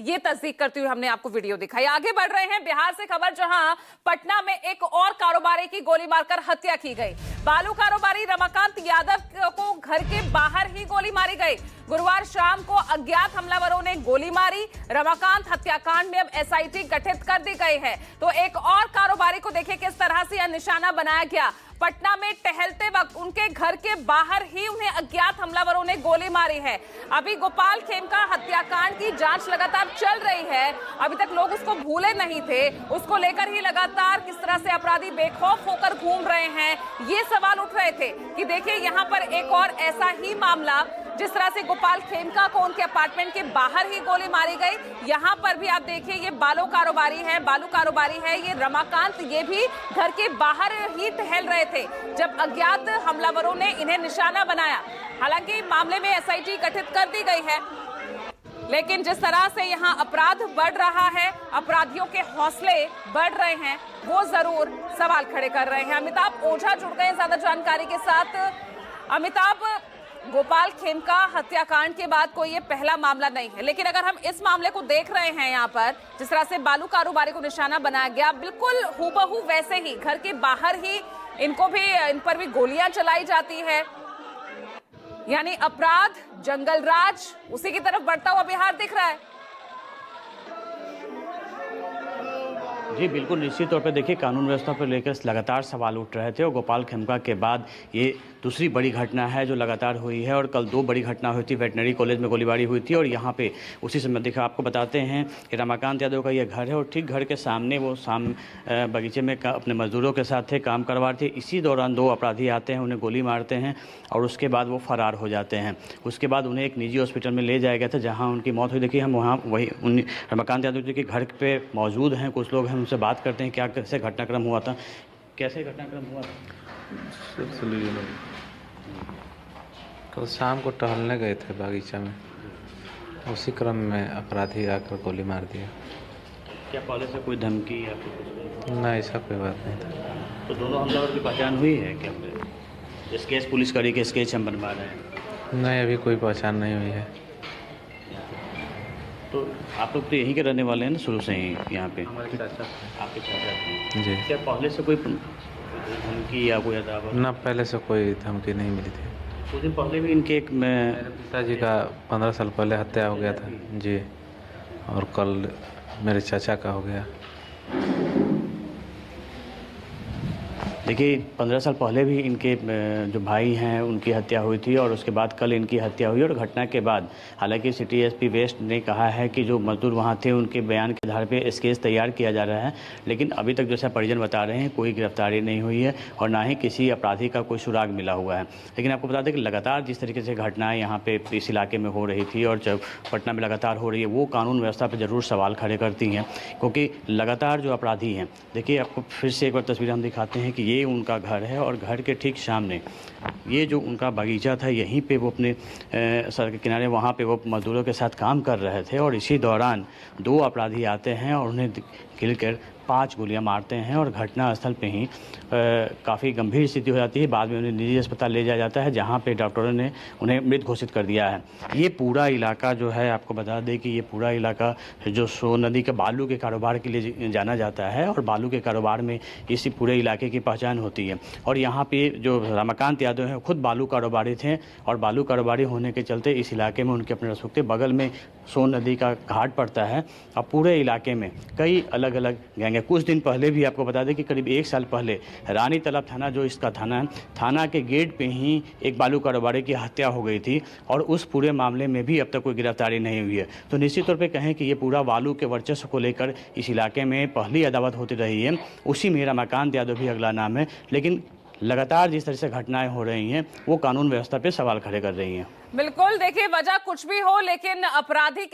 ये तस्दीक करती हुई हमने आपको वीडियो दिखाई। आगे बढ़ रहे हैं बिहार से खबर, जहां पटना में एक और कारोबारी की गोली मारकर हत्या की गई। बालू कारोबारी रमाकांत यादव को घर के बाहर ही गोली मारी गई। गुरुवार शाम को अज्ञात हमलावरों ने गोली मारी। रमाकांत हत्याकांड में अब एसआईटी गठित कर दी गई है। तो एक और कारोबारी को देखिए किस तरह से यह निशाना बनाया गया। पटना में टहलते वक्त उनके घर के बाहर ही उन्हें अज्ञात हमलावरों ने गोली मारी है। अभी गोपाल खेमका हत्याकांड की जांच लगातार चल रही है। अभी तक लोग उसको भूले नहीं थे, उसको लेकर ही लगातार किस तरह से अपराधी बेखौफ होकर घूम रहे हैं, ये सवाल उठ रहे थे कि देखिए यहाँ पर एक और ऐसा ही मामला, जिस तरह से गोपाल खेमका को उनके अपार्टमेंट के बाहर ही गोली मारी गई। यहाँ पर भी आप देखिए ये बालू कारोबारी है ये रमाकांत, ये भी घर के बाहर ही टहल रहे थे जब अज्ञात हमलावरों ने इन्हें निशाना बनाया। हालांकि मामले में एसआईटी गठित कर दी गई है, लेकिन जिस तरह से यहाँ अपराध बढ़ रहा है, अपराधियों के हौसले बढ़ रहे हैं, वो जरूर सवाल खड़े कर रहे हैं। अमिताभ ओझा जुड़ गए ज्यादा जानकारी के साथ। अमिताभ, गोपाल खेमका हत्याकांड के बाद कोई ये पहला मामला नहीं है, लेकिन अगर हम इस मामले को देख रहे हैं यहाँ पर, जिस तरह से बालू कारोबारी को निशाना बनाया गया, बिल्कुल हूबहू वैसे ही घर के बाहर ही इन पर भी गोलियां चलाई जाती है। यानी अपराध, जंगल राज उसी की तरफ बढ़ता हुआ बिहार दिख रहा है। जी बिल्कुल, निश्चित तौर पे देखिए कानून व्यवस्था पर लेकर लगातार सवाल उठ रहे थे और गोपाल खेमका के बाद ये दूसरी बड़ी घटना है जो लगातार हुई है। और कल दो बड़ी घटना हुई थी, वेटनरी कॉलेज में गोलीबारी हुई थी और यहाँ पे उसी समय देखा आपको बताते हैं कि रमाकांत यादव का ये घर है और ठीक घर के सामने वो बगीचे में अपने मजदूरों के साथ थे, काम करवा रहे थे। इसी दौरान दो अपराधी आते हैं, उन्हें गोली मारते हैं और उसके बाद वो फरार हो जाते हैं। उसके बाद उन्हें एक निजी हॉस्पिटल में ले जाया गया था जहाँ उनकी मौत हुई। देखिए हम वहाँ वही रमाकांत यादव जी के घर पे मौजूद हैं, कुछ लोग हैं, उनसे बात करते हैं क्या कैसे घटनाक्रम हुआ था, कैसे घटनाक्रम हुआ था। कल शाम को टहलने गए थे बागीचा में, उसी क्रम में अपराधी आकर गोली मार दिया। क्या पहले से कोई धमकी या कुछ? नहीं, ऐसा कोई बात नहीं था। तो दोनों हमलावर की पहचान हुई है क्या? स्केच पुलिस कड़ी के स्केच हम बनवा रहे हैं। नहीं, अभी कोई पहचान नहीं हुई है। तो आप लोग तो यहीं के रहने वाले हैं ना शुरू से ही यहाँ पे? हमारे चाचा आपके चाचा थे जी। क्या पहले से कोई धमकी या कोई अदावत? ना, पहले से कोई धमकी नहीं मिली थी। कुछ दिन पहले भी इनके मेरे पिताजी का 15 साल पहले हत्या हो गया था जी, और कल मेरे चाचा का हो गया। देखिए 15 साल पहले भी इनके जो भाई हैं उनकी हत्या हुई थी और उसके बाद कल इनकी हत्या हुई। और घटना के बाद हालांकि सिटी एसपी वेस्ट ने कहा है कि जो मजदूर वहां थे उनके बयान के आधार पे स्केच तैयार किया जा रहा है, लेकिन अभी तक जैसा परिजन बता रहे हैं कोई गिरफ्तारी नहीं हुई है और ना ही किसी अपराधी का कोई सुराग मिला हुआ है। लेकिन आपको बता दें कि लगातार जिस तरीके से घटनाएँ यहाँ पे इस इलाके में हो रही थी और जब पटना में लगातार हो रही है, वो कानून व्यवस्था पर ज़रूर सवाल खड़े करती हैं, क्योंकि लगातार जो अपराधी हैं, देखिए आपको फिर से एक बार तस्वीर हम दिखाते हैं कि ये उनका घर है और घर के ठीक सामने ये जो उनका बगीचा था, यहीं पे वो अपने सड़क के किनारे वहाँ पे वो मजदूरों के साथ काम कर रहे थे और इसी दौरान दो अपराधी आते हैं और उन्हें गिरकर 5 गोलियां मारते हैं और घटना स्थल पे ही काफ़ी गंभीर स्थिति हो जाती है। बाद में उन्हें निजी अस्पताल ले जाया जाता है जहां पे डॉक्टरों ने उन्हें मृत घोषित कर दिया है। ये पूरा इलाका जो है, आपको बता दें कि ये पूरा इलाका जो सोन नदी के बालू के कारोबार के लिए जाना जाता है और बालू के कारोबार में इसी पूरे इलाके की पहचान होती है। और यहाँ पे जो रमाकांत यादव हैं खुद बालू कारोबारी थे और बालू कारोबारी होने के चलते इस इलाके में उनके अपने रसूखते बगल में सोन नदी का घाट पड़ता है और पूरे इलाके में कई अलग अलग गैंग है। कुछ दिन पहले भी आपको बता दें कि करीब 1 साल पहले रानी तालाब थाना जो इसका थाना है, थाना के गेट पे ही एक बालू कारोबारी की हत्या हो गई थी और उस पूरे मामले में भी अब तक कोई गिरफ्तारी नहीं हुई है। तो निश्चित तौर पे कहें कि ये पूरा बालू के वर्चस्व को लेकर इस इलाके में पहली अदावत होती रही है। उसी में रमाकांत यादव भी अगला नाम है, लेकिन लगातार जिस तरह से घटनाएं हो रही हैं वो कानून व्यवस्था पे सवाल खड़े कर रही हैं। बिल्कुल, देखिए वजह कुछ भी हो, लेकिन अपराधी